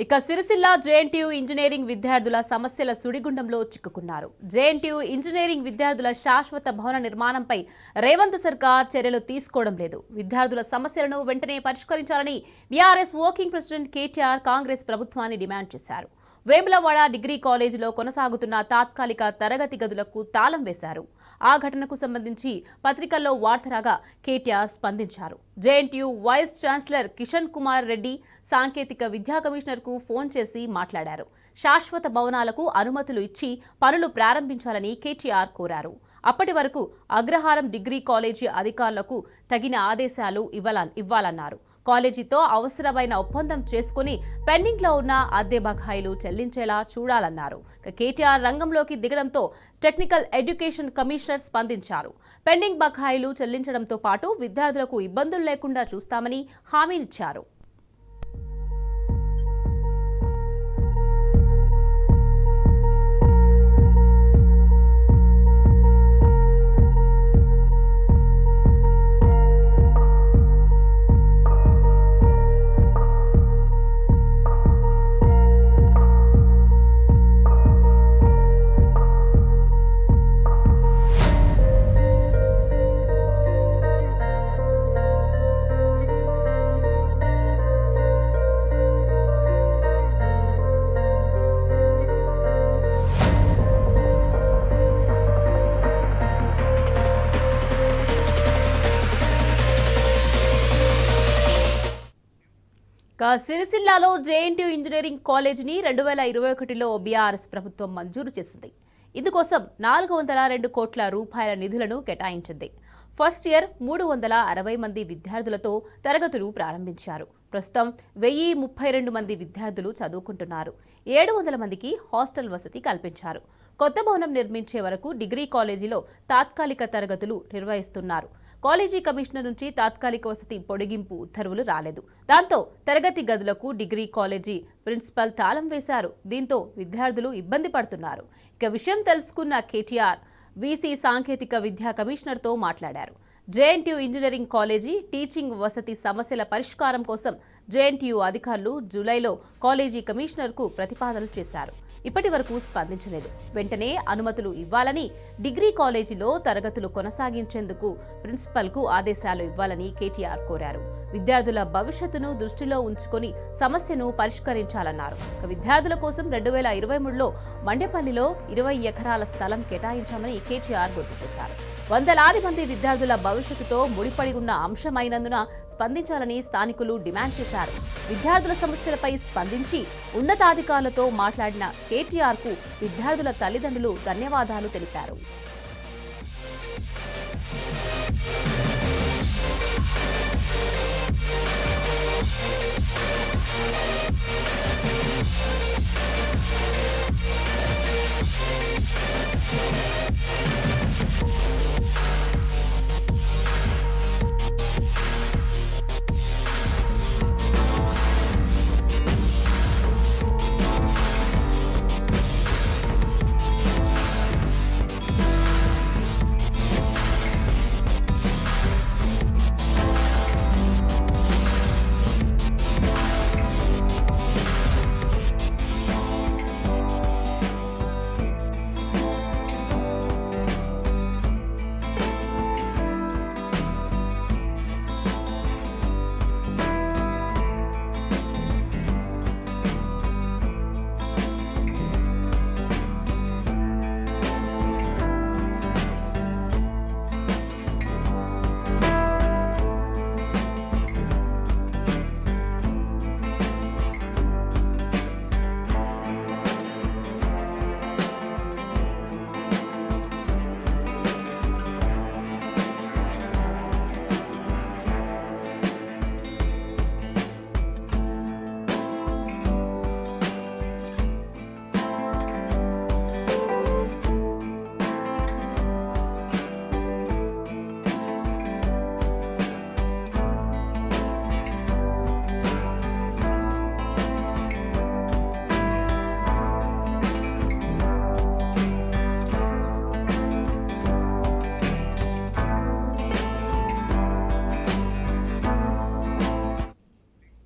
ఇక Sircilla JNTU engineering విద్యార్థుల సమస్యల సుడిగుండంలో చిక్కుకున్నారు. జేఎన్టీయూ ఇంజనీరింగ్ విద్యార్థుల శాశ్వత భవన నిర్మాణంపై రేవంత్ సర్కార్ చర్యలు తీసుకోవడం లేదు. విద్యార్థుల సమస్యలను వెంటనే పరిష్కరించాలని BRS working president KTR Congress ప్రభుత్వాన్ని డిమాండ్ చేశారు. వేములవాడ డిగ్రీ కాలేజీలో కొనసాగుతున్న తాత్కాలిక తరగతి గదులకు తాళం వేశారు. ఆ ఘటనకు సంబంధించి పత్రికల్లో వార్త రాగా కేటీఆర్ స్పందించారు. జేఎన్టీయూ వైస్ ఛాన్సలర్ కిషన్ కుమార్ రెడ్డి సాంకేతిక విద్యా కమిషనర్కు ఫోన్ చేసి మాట్లాడారు. శాశ్వత భవనాలకు అనుమతులు ఇచ్చి పనులు ప్రారంభించాలని కేటీఆర్ కోరారు. అప్పటి వరకు అగ్రహారం డిగ్రీ కాలేజీ అధికారులకు తగిన ఆదేశాలు ఇవ్వాలన్నారు. కాలేజీతో అవసరమైన ఒప్పందం చేసుకుని పెండింగ్లో ఉన్న అద్దె బకాయిలు చెల్లించేలా చూడాలన్నారు. కేటీఆర్ రంగంలోకి దిగడంతో టెక్నికల్ ఎడ్యుకేషన్ కమిషనర్ స్పందించారు. పెండింగ్ బకాయిలు చెల్లించడంతో పాటు విద్యార్థులకు ఇబ్బందులు లేకుండా చూస్తామని హామీనిచ్చారు. సిరిసిల్లాలో జేఎన్టీయూ ఇంజనీరింగ్ కాలేజీని 2021లో బీఆర్ఎస్ ప్రభుత్వం మంజూరు చేసింది. ఇందుకోసం 402 కోట్ల రూపాయల నిధులను కేటాయించింది. ఫస్ట్ ఇయర్ 360 మంది విద్యార్థులతో తరగతులు ప్రారంభించారు. ప్రస్తుతం 1032 మంది విద్యార్థులు చదువుకుంటున్నారు. 700 మందికి హాస్టల్ వసతి కల్పించారు. కొత్త భవనం నిర్మించే వరకు డిగ్రీ కాలేజీలో తాత్కాలిక తరగతులు నిర్వహిస్తున్నారు. కాలేజీ కమిషనర్ నుంచి తాత్కాలిక వసతి పొడిగింపు ఉత్తర్వులు రాలేదు. దాంతో తరగతి గదులకు డిగ్రీ కాలేజీ ప్రిన్సిపల్ తాళం వేశారు. దీంతో విద్యార్థులు ఇబ్బంది పడుతున్నారు. ఇక విషయం తెలుసుకున్న కేటీఆర్ వీసీ సాంకేతిక విద్యా కమిషనర్తో మాట్లాడారు. జేఎన్టీయూ ఇంజనీరింగ్ కాలేజీ టీచింగ్ వసతి సమస్యల పరిష్కారం కోసం జేఎన్టీయూ అధికారులు జూలైలో కాలేజీ కమిషనర్కు ప్రతిపాదనలు చేశారు. ఇప్పటి వరకు స్పందించలేదు. వెంటనే అనుమతులు ఇవ్వాలని, డిగ్రీ కాలేజీలో తరగతులు కొనసాగించేందుకు ప్రిన్సిపల్కు ఆదేశాలు ఇవ్వాలని కేటీఆర్ కోరారు. విద్యార్థుల భవిష్యత్తును దృష్టిలో ఉంచుకొని సమస్యను పరిష్కరించాలన్నారు. విద్యార్థుల కోసం 2023లో మండేపల్లిలో 20 ఎకరాల స్థలం కేటాయించామని కేటీఆర్ గుర్తు చేశారు. వందలాది మంది విద్యార్థుల భవిష్యత్తుతో ముడిపడి ఉన్న అంశమైనందున స్పందించాలని స్థానికులు డిమాండ్ చేశారు. విద్యార్థుల సమస్యలపై స్పందించి ఉన్నతాధికారులతో మాట్లాడిన కేటీఆర్కు విద్యార్థుల తల్లిదండ్రులు ధన్యవాదాలు తెలిపారు.